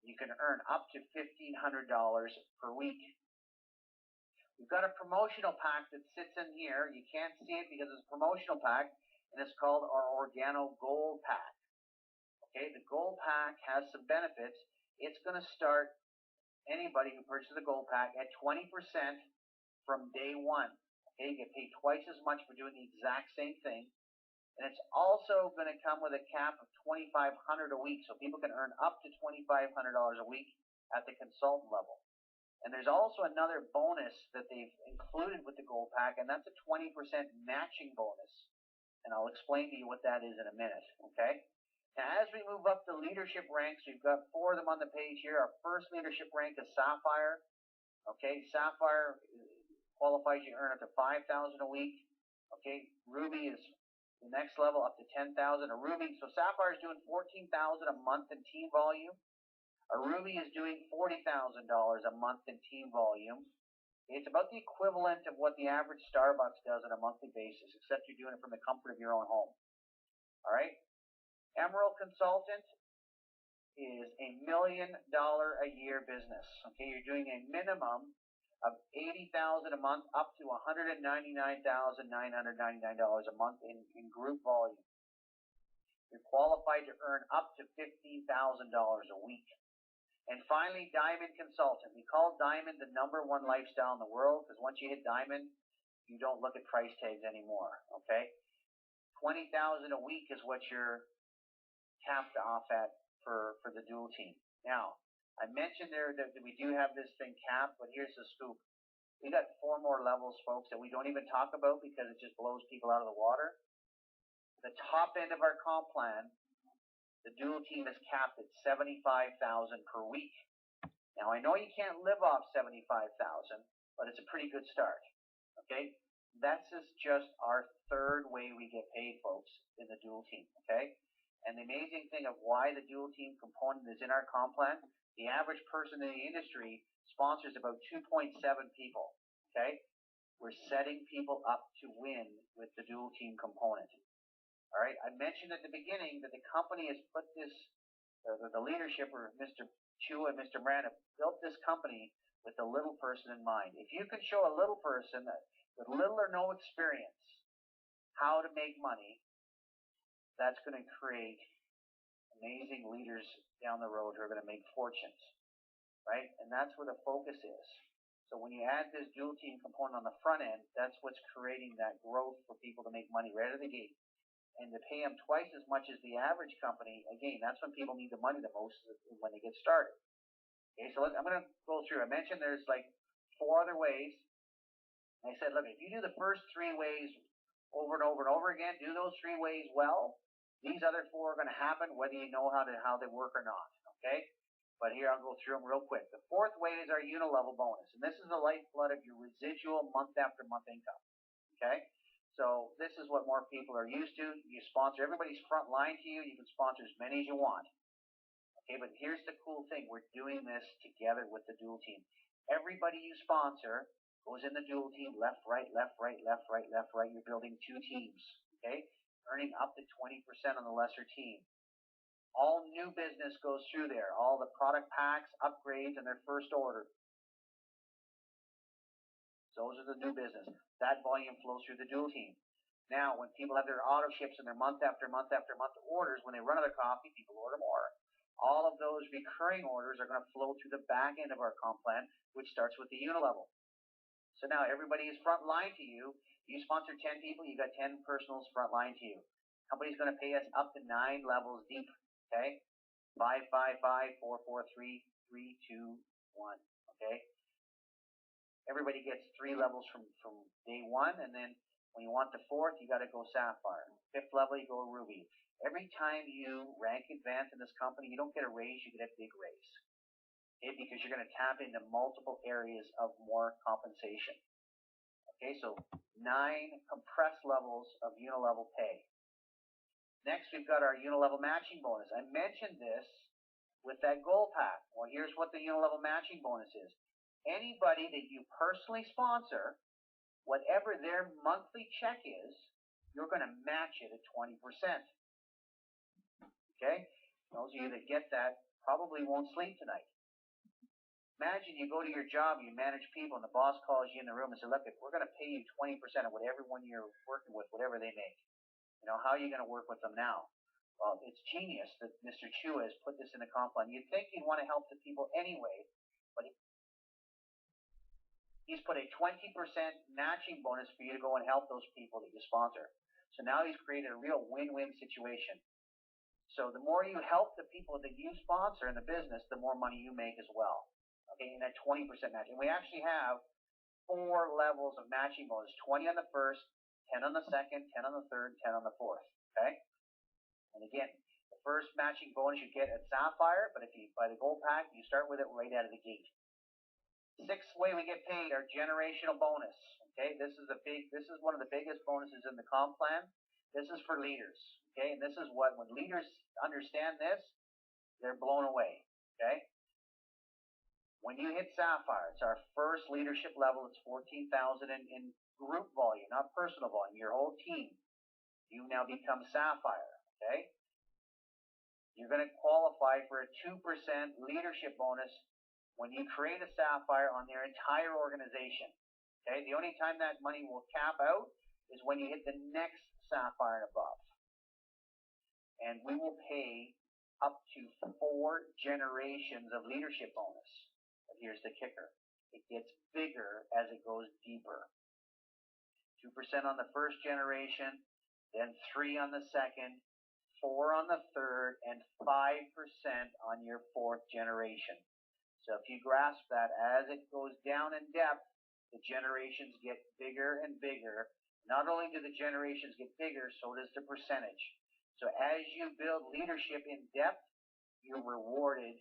You can earn up to $1,500 per week. We've got a promotional pack that sits in here. You can't see it because it's a promotional pack, and it's called our Organo Gold Pack. Okay? The Gold Pack has some benefits. It's going to start anybody who purchases the Gold Pack at 20% from day one. Okay, you get paid twice as much for doing the exact same thing. And it's also going to come with a cap of $2,500 a week, so people can earn up to $2,500 a week at the consultant level. And there's also another bonus that they've included with the Gold Pack, and that's a 20% matching bonus. And I'll explain to you what that is in a minute, okay? Now, as we move up the leadership ranks, we've got 4 of them on the page here. Our first leadership rank is Sapphire. Okay, Sapphire qualifies you to earn up to $5,000 a week. Okay, Ruby is the next level, up to $10,000. A Ruby, so Sapphire is doing $14,000 a month in team volume. A Ruby is doing $40,000 a month in team volume. It's about the equivalent of what the average Starbucks does on a monthly basis, except you're doing it from the comfort of your own home. All right. Emerald Consultant is $1 million a year business. Okay, you're doing a minimum of $80,000 a month up to $199,999 a month in group volume. You're qualified to earn up to $15,000 a week. And finally, Diamond Consultant. We call Diamond the #1 lifestyle in the world because once you hit Diamond, you don't look at price tags anymore. Okay, $20,000 a week is what you're capped off at for the dual team. Now, I mentioned there that we do have this thing capped, but here's the scoop. We got 4 more levels, folks, that we don't even talk about because it just blows people out of the water. The top end of our comp plan, the dual team is capped at $75,000 per week. Now, I know you can't live off $75,000, but it's a pretty good start. Okay? That's just our 3rd way we get paid, folks, in the dual team. Okay? And the amazing thing of why the dual team component is in our comp plan, the average person in the industry sponsors about 2.7 people, okay? We're setting people up to win with the dual team component. All right, I mentioned at the beginning that the company has put this, the leadership, or Mr. Chu and Mr. Moran have built this company with the little person in mind. If you can show a little person with little or no experience how to make money, that's going to create amazing leaders down the road who are going to make fortunes, right? And that's where the focus is. So when you add this dual team component on the front end, that's what's creating that growth for people to make money right out of the gate. And to pay them twice as much as the average company, again, that's when people need the money the most, when they get started. Okay, so I'm going to go through. I mentioned there's like 4 other ways. And I said, look, if you do the first 3 ways over and over and over again, do those 3 ways well, these other 4 are going to happen whether you know how they work or not. Okay? But here, I'll go through them real quick. The 4th way is our unilevel bonus. And this is the lifeblood of your residual month after month income. Okay? So this is what more people are used to. You sponsor everybody's front line to you. You can sponsor as many as you want. Okay, but here's the cool thing. We're doing this together with the dual team. Everybody you sponsor goes in the dual team, left, right, left, right, left, right, left, right. You're building 2 teams. Okay? Earning up to 20% on the lesser team. All new business goes through there. All the product packs, upgrades, and their first order. Those are the new business. That volume flows through the dual team. Now, when people have their auto ships and their month after month after month orders, when they run out of coffee, people order more. All of those recurring orders are going to flow through the back end of our comp plan, which starts with the unilevel. So now everybody is front line to you. You sponsor 10 people, you got 10 personals front line to you. Company's going to pay us up to 9 levels deep. Okay? 5, 5, 5, 4, 4, 3, 3, 2, 1. Okay? Everybody gets 3 levels from day 1, and then when you want the 4th, you got to go sapphire. 5th level, you go ruby. Every time you rank advance in this company, you don't get a raise, you get a big raise. Okay, because you're going to tap into multiple areas of more compensation. Okay, so 9 compressed levels of unilevel pay. Next, we've got our unilevel matching bonus. I mentioned this with that goal pack. Well, here's what the unilevel matching bonus is. Anybody that you personally sponsor, whatever their monthly check is, you're going to match it at 20%. Okay? Those of you that get that probably won't sleep tonight. Imagine you go to your job, you manage people, and the boss calls you in the room and says, look, we're going to pay you 20% of what everyone you're working with, whatever they make. You know, how are you going to work with them now? Well, it's genius that Mr. Chu has put this in the comp plan. You'd think he'd want to help the people anyway, but he's put a 20% matching bonus for you to go and help those people that you sponsor. So now he's created a real win-win situation. So the more you help the people that you sponsor in the business, the more money you make as well. Okay, and that 20% match. And we actually have 4 levels of matching bonus. 20 on the first, 10 on the second, 10 on the third, 10 on the fourth. Okay? And again, the first matching bonus you get at Sapphire, but if you buy the gold pack, you start with it right out of the gate. 6th way we get paid, our generational bonus. Okay, this is one of the biggest bonuses in the comp plan. This is for leaders. Okay, and this is what, when leaders understand this, they're blown away. Okay, when you hit Sapphire, it's our first leadership level. It's 14,000 in group volume, not personal volume. Your whole team, you now become Sapphire. Okay, you're going to qualify for a 2% leadership bonus when you create a Sapphire on their entire organization. Okay, the only time that money will cap out is when you hit the next Sapphire and above. And we will pay up to 4 generations of leadership bonus. But here's the kicker. It gets bigger as it goes deeper. 2% on the first generation, then 3 on the second, 4 on the third, and 5% on your 4th generation. So if you grasp that, as it goes down in depth, the generations get bigger and bigger. Not only do the generations get bigger, so does the percentage. So as you build leadership in depth, you're rewarded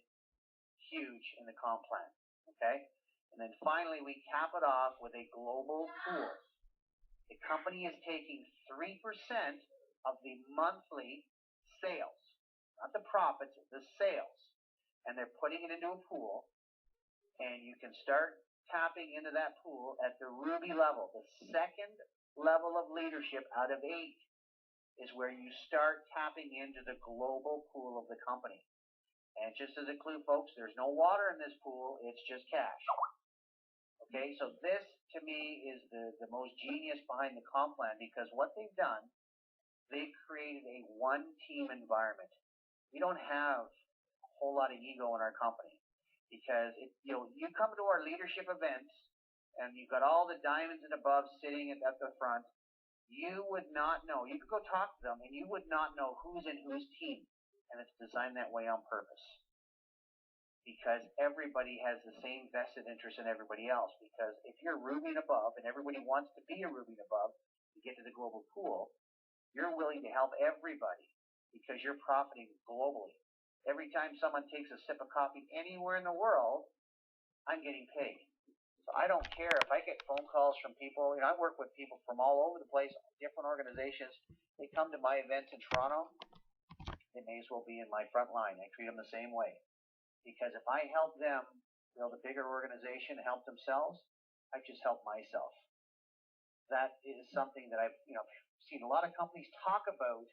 huge in the comp plan. Okay? And then finally, we cap it off with a global pool. The company is taking 3% of the monthly sales, not the profits, the sales. And they're putting it into a pool, and you can start tapping into that pool at the ruby level. The 2nd level of leadership out of 8 is where you start tapping into the global pool of the company. And just as a clue, folks, there's no water in this pool, it's just cash. Okay, so this to me is the most genius behind the comp plan, because what they've done, they've created a one-team environment. We don't have a whole lot of ego in our company because you come to our leadership events and you've got all the diamonds and above sitting at the front. You would not know. You could go talk to them and you would not know who's in whose team. And it's designed that way on purpose. Because everybody has the same vested interest in everybody else. Because if you're Ruby and above and everybody wants to be a Ruby and above to get to the global pool, you're willing to help everybody because you're profiting globally. Every time someone takes a sip of coffee anywhere in the world, I'm getting paid. So I don't care if I get phone calls from people. I work with people from all over the place, different organizations. They come to my events in Toronto, they may as well be in my front line. I treat them the same way. Because if I help them build a bigger organization, help themselves, I just help myself. That is something that I've seen a lot of companies talk about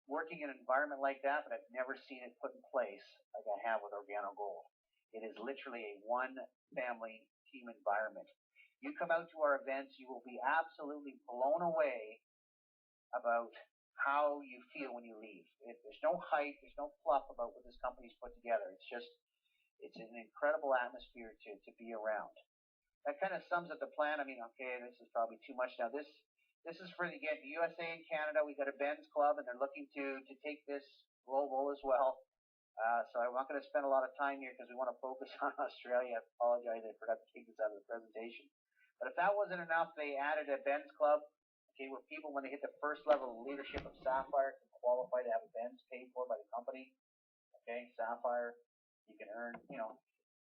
working in an environment like that, but I've never seen it put in place like I have with Organo Gold. It is literally a one family team environment. You come out to our events, you will be absolutely blown away about how you feel when you leave. There's no hype, there's no fluff about what this company's put together. It's an incredible atmosphere to be around. That kind of sums up the plan. Okay, this is probably too much now. This is for the USA and Canada. We've got a Ben's Club, and they're looking to take this global as well. So I'm not going to spend a lot of time here because we want to focus on Australia. I apologize, I forgot to take this out of the presentation. But if that wasn't enough, they added a Ben's Club. Okay, where people, when they hit the first level of leadership of Sapphire, can qualify to have a Benz paid for by the company. Okay, Sapphire, you can earn,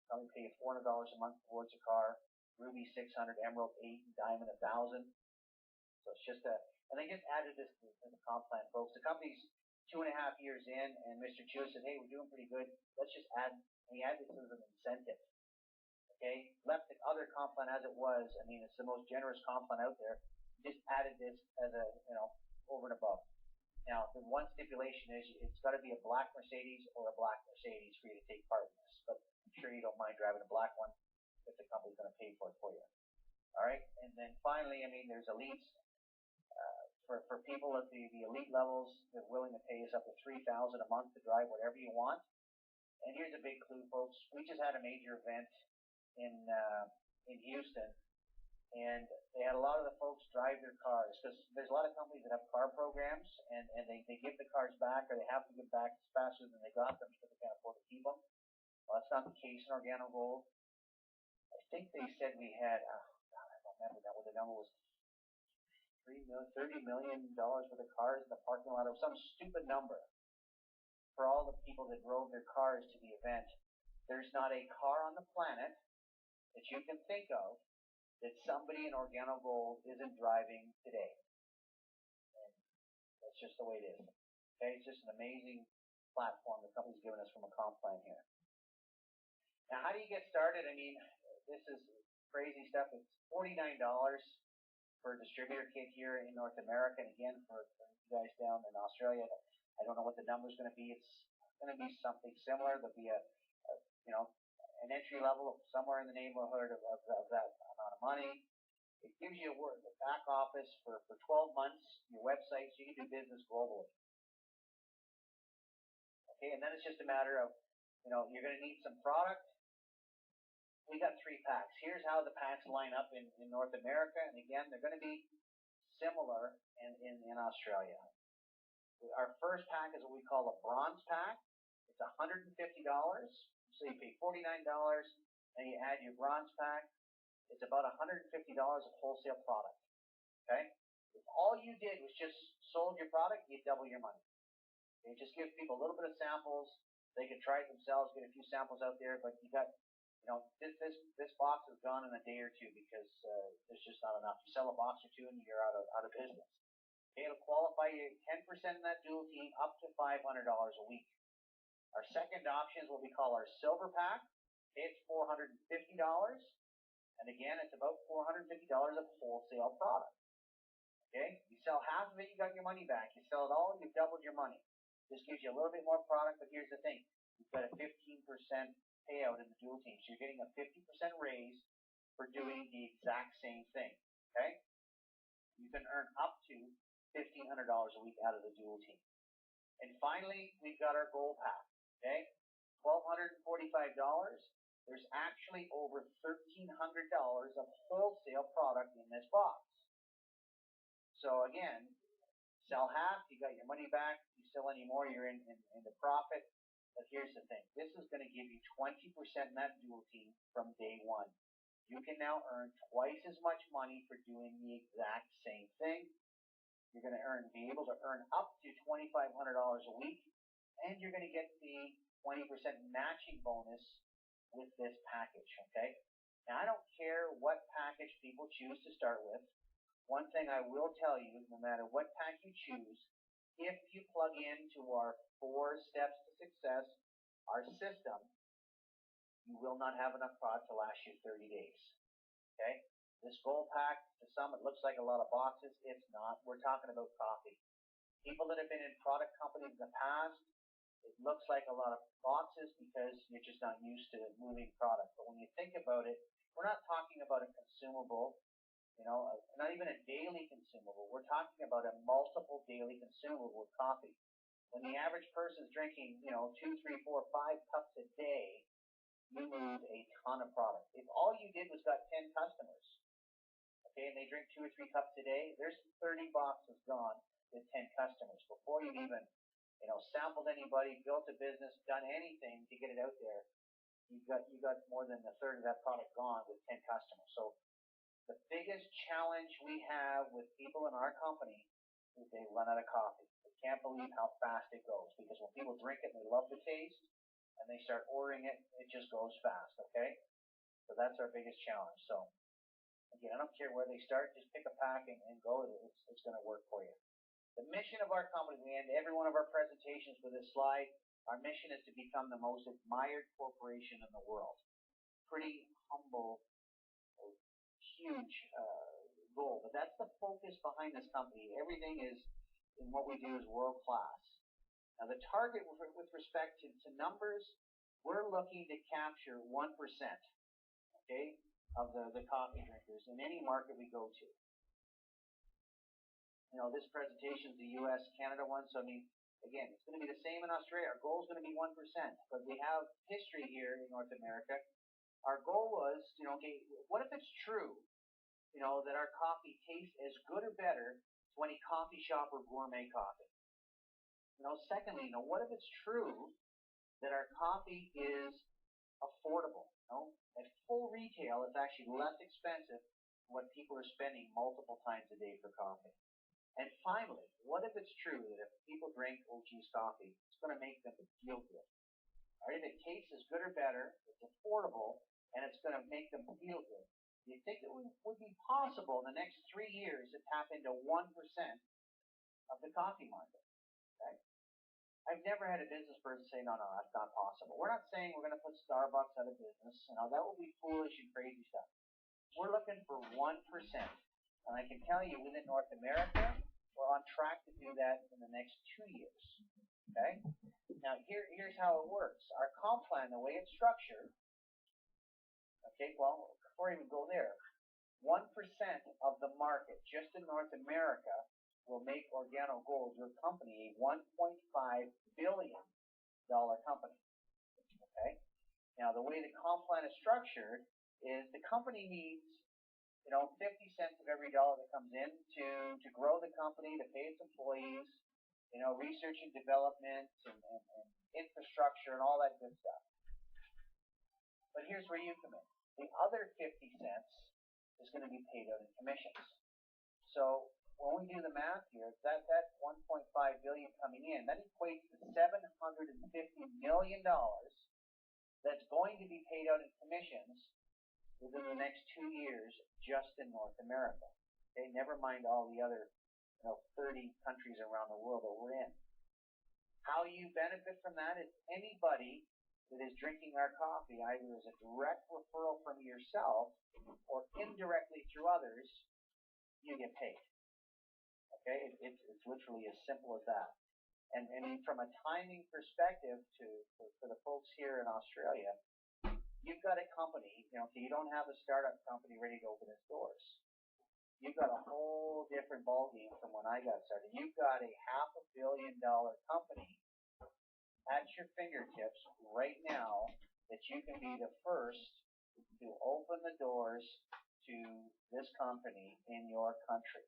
probably pay $400 a month towards a car. Ruby 600, Emerald 8, and Diamond 1,000. So it's just and they just added this to the comp plan, folks. The company's 2.5 years in, and Mr. Chu said, hey, we're doing pretty good. Let's just he added this as an incentive. Okay, left the other comp plan as it was. It's the most generous comp plan out there. Just added this as a, over and above. Now, the one stipulation is it's got to be a black Mercedes or a black Mercedes for you to take part in this. But I'm sure you don't mind driving a black one if the company's going to pay for it for you. All right, and then finally, there's elites. For people at the elite levels, they're willing to pay us up to $3,000 a month to drive whatever you want. And here's a big clue, folks. We just had a major event in Houston. And they had a lot of the folks drive their cars because there's a lot of companies that have car programs and they give the cars back or they have to give back faster than they got them because they can't afford to keep them. Well, that's not the case in Organo Gold. I think they said we had, I don't remember that, what the number was, $30 million worth of cars in the parking lot or some stupid number for all the people that drove their cars to the event. There's not a car on the planet that you can think of that somebody in Organo Gold isn't driving today. And that's just the way it is. Okay, it's just an amazing platform the company's given us from a comp plan here. Now, how do you get started? This is crazy stuff. It's $49 for a distributor kit here in North America. And again, for you guys down in Australia, I don't know what the number's going to be. It's going to be something similar. There'll be an entry level of somewhere in the neighborhood of that amount of money. It gives you the back office for 12 months, your website, so you can do business globally. Okay, and then it's just a matter of, you're going to need some product. We got 3 packs. Here's how the packs line up in North America, and again, they're going to be similar in Australia. Our first pack is what we call a bronze pack. It's $150. So you pay $49, and you add your bronze pack. It's about $150 of wholesale product. Okay? If all you did was just sold your product, you'd double your money. Okay? Just give people a little bit of samples. They can try it themselves, get a few samples out there, but you got, this box is gone in a day or two because there's just not enough. You sell a box or two and you're out of business. Okay? It'll qualify you 10% in that dual team up to $500 a week. Our second option is what we call our silver pack. It's $450. And again, it's about $450 of wholesale product. Okay? You sell half of it, you got your money back. You sell it all, you've doubled your money. This gives you a little bit more product, but here's the thing. You've got a 15% payout in the dual team. So you're getting a 50% raise for doing the exact same thing. Okay? You can earn up to $1,500 a week out of the dual team. And finally, we've got our gold pack. Okay, $1,245. There's actually over $1,300 of wholesale product in this box. So again, sell half, you got your money back. You sell any more, you're in the profit. But here's the thing. This is going to give you 20% in that dual team from day one. You can now earn twice as much money for doing the exact same thing. You're going to be able to earn up to $2,500 a week, and you're going to get the 20% matching bonus with this package, okay? Now, I don't care what package people choose to start with. One thing I will tell you, no matter what pack you choose, if you plug into our 4 steps to success, our system, you will not have enough product to last you 30 days, okay? This gold pack, to some, it looks like a lot of boxes. It's not. We're talking about coffee. People that have been in product companies in the past, it looks like a lot of boxes because you're just not used to moving product. But when you think about it, we're not talking about a consumable, not even a daily consumable. We're talking about a multiple daily consumable with coffee. When the average person's drinking, 2, 3, 4, 5 cups a day, you move a ton of product. If all you did was got 10 customers, okay, and they drink 2 or 3 cups a day, there's 30 boxes gone with 10 customers before you've even, sampled anybody, built a business, done anything to get it out there. You got more than a third of that product gone with 10 customers. So the biggest challenge we have with people in our company is they run out of coffee. They can't believe how fast it goes because when people drink it and they love the taste and they start ordering it, it just goes fast, okay? So that's our biggest challenge. So again, I don't care where they start, just pick a pack and go. It's going to work for you. The mission of our company, we end every one of our presentations with this slide. Our mission is to become the most admired corporation in the world. Pretty humble, huge goal, but that's the focus behind this company. Everything is, in what we do, is world class. Now the target with respect to numbers, we're looking to capture 1%, okay, of the coffee drinkers in any market we go to. This presentation is the U.S. Canada one, so again, it's going to be the same in Australia. Our goal is going to be 1%, but we have history here in North America. Our goal was, okay, what if it's true, that our coffee tastes as good or better to any coffee shop or gourmet coffee? Secondly, what if it's true that our coffee is affordable? At full retail, it's actually less expensive than what people are spending multiple times a day for coffee. And finally, what if it's true that if people drink OG's coffee, it's going to make them feel good? All right, if it tastes as good or better, it's affordable, and it's going to make them feel good. Do you think it would be possible in the next 3 years to tap into 1% of the coffee market? Okay? I've never had a business person say, no, that's not possible. We're not saying we're going to put Starbucks out of business. That would be foolish and crazy stuff. We're looking for 1%. And I can tell you, within North America, we're on track to do that in the next 2 years. Okay? Now, here's how it works. Our comp plan, the way it's structured, okay, well, before I even go there, 1% of the market just in North America will make Organo Gold, your company, a $1.5 billion company. Okay? Now, the way the comp plan is structured is the company needs 50 cents of every dollar that comes in to grow the company, to pay its employees, research and development and infrastructure and all that good stuff. But here's where you come in. The other 50 cents is going to be paid out in commissions. So when we do the math here, that $1.5 billion coming in, that equates to $750 million that's going to be paid out in commissions within the next 2 years just in North America. Okay, never mind all the other 30 countries around the world that we're in. How you benefit from that is anybody that is drinking our coffee, either as a direct referral from yourself or indirectly through others, you get paid. Okay, it's literally as simple as that. And from a timing perspective for the folks here in Australia, you've got a company, so you don't have a startup company ready to open its doors. you've got a whole different ballgame from when I got started. You've got a $500 million company at your fingertips right now that you can be the first to open the doors to this company in your country.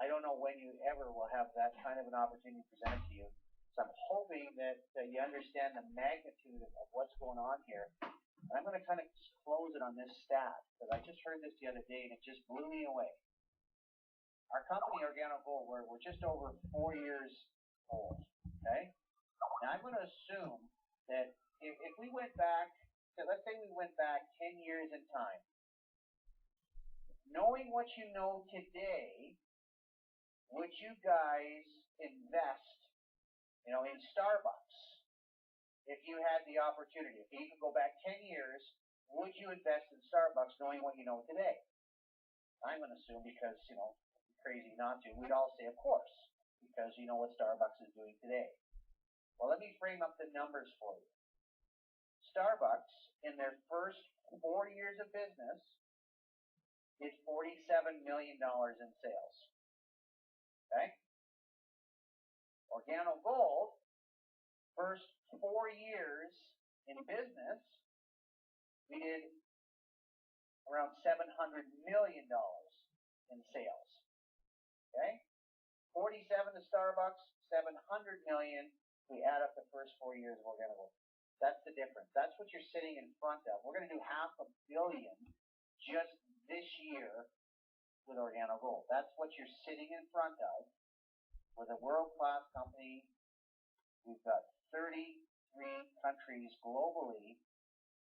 I don't know when you ever will have that kind of an opportunity presented to you. So I'm hoping that you understand the magnitude of what's going on here. And I'm going to kind of just close it on this stat, because I just heard this the other day and it just blew me away. Our company, Organo Gold, we're just over 4 years old. Okay? Now I'm going to assume that if we went back, so let's say we went back 10 years in time, knowing what you know today, would you guys invest, in Starbucks if you had the opportunity? If you could go back 10 years, would you invest in Starbucks knowing what you know today? I'm going to assume because, it'd be crazy not to. We'd all say, of course, because you know what Starbucks is doing today. Well, let me frame up the numbers for you. Starbucks, in their first 4 years of business, did $47 million in sales. Okay? Organo Gold, first 4 years in business, we did around $700 million in sales. Okay? 47 to Starbucks, 700 million. We add up the first 4 years of Organo Gold. That's the difference. That's what you're sitting in front of. We're going to do $500 million just this year with Organo Gold. That's what you're sitting in front of. With a world-class company, we've got 33 countries globally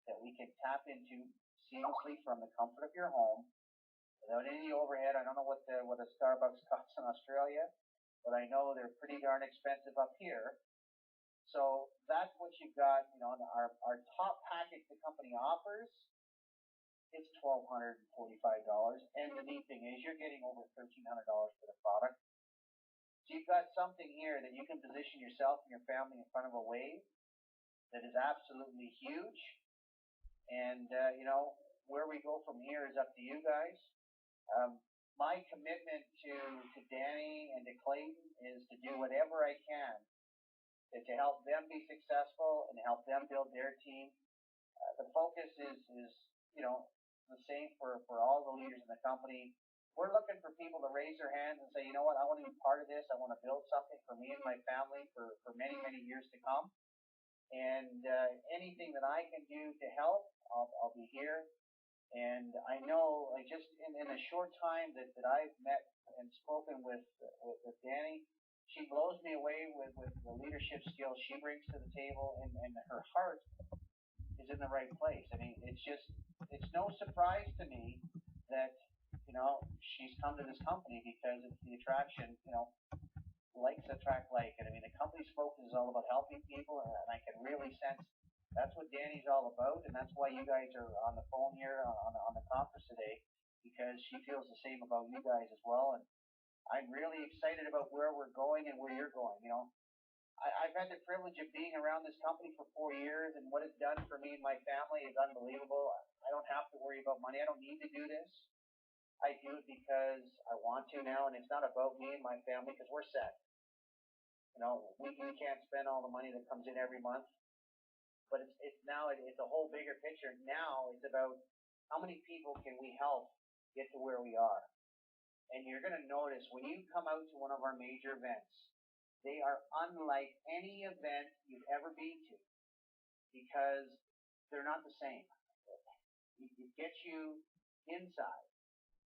that we can tap into seamlessly from the comfort of your home without any overhead. I don't know what a Starbucks costs in Australia, but I know they're pretty darn expensive up here. So that's what you've got. Our top package the company offers is $1,245. And the neat thing is you're getting over $1,300 for the product. So you've got something here that you can position yourself and your family in front of a wave that is absolutely huge. And, where we go from here is up to you guys. My commitment to Danny and to Clayton is to do whatever I can to help them be successful and help them build their team. The focus is the same for all the leaders in the company. We're looking for people to raise their hands and say, you know what, I want to be part of this. I want to build something for me and my family for many, many years to come. And anything that I can do to help, I'll be here. And I know, just in a short time that I've met and spoken with Danny, she blows me away with the leadership skills she brings to the table, and her heart is in the right place. I mean, it's no surprise to me that she's come to this company because it's the attraction, likes attract like. And I mean, the company's focus is all about helping people, and I can really sense that's what Danny's all about, and that's why you guys are on the phone here on the conference today, because she feels the same about you guys as well. And I'm really excited about where we're going and where you're going. I've had the privilege of being around this company for 4 years, and what it's done for me and my family is unbelievable. I don't have to worry about money. I don't need to do this. I do it because I want to now, and it's not about me and my family because we're set. We can't spend all the money that comes in every month, but it's a whole bigger picture. Now it's about how many people can we help get to where we are. And you're going to notice when you come out to one of our major events, they are unlike any event you've ever been to because they're not the same. It gets you inside.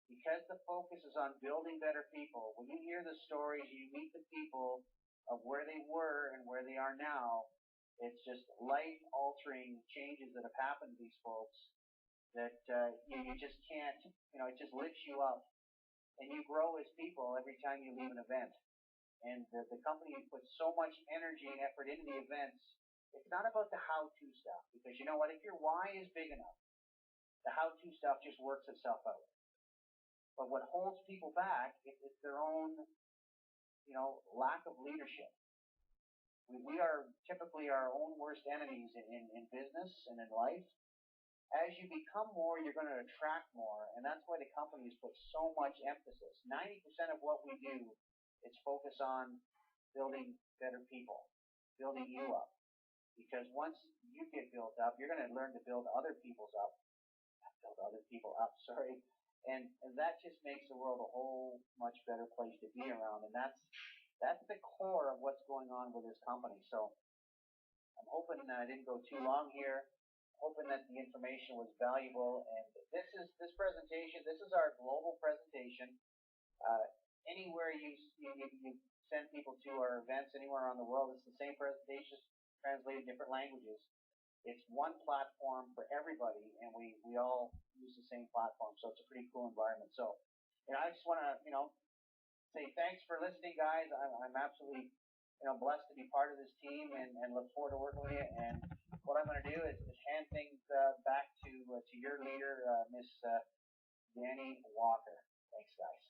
Because the focus is on building better people, when you hear the stories, you meet the people of where they were and where they are now, it's just life-altering changes that have happened to these folks that you just can't, it just lifts you up. And you grow as people every time you leave an event. And the company puts so much energy and effort into the events. It's not about the how-to stuff, because you know what? If your why is big enough, the how-to stuff just works itself out. But what holds people back is their own, lack of leadership. We are typically our own worst enemies in business and in life. as you become more, you're going to attract more, and that's why the companies put so much emphasis. 90% of what we do is focus on building better people, building you up. Because once you get built up, you're going to learn to build other people's up, build other people up, sorry. And that just makes the world a whole much better place to be around. And that's the core of what's going on with this company. So I'm hoping I didn't go too long here. Hoping that the information was valuable. And this presentation. This is our global presentation. Anywhere you send people to our events, anywhere around the world, it's the same presentation translated in different languages. It's one platform for everybody, and we all use the same platform. So it's a pretty cool environment. So, I just want to say thanks for listening, guys. I'm absolutely blessed to be part of this team and look forward to working with you. And what I'm going to do is hand things back to your leader, Miss Danny Walker. Thanks, guys.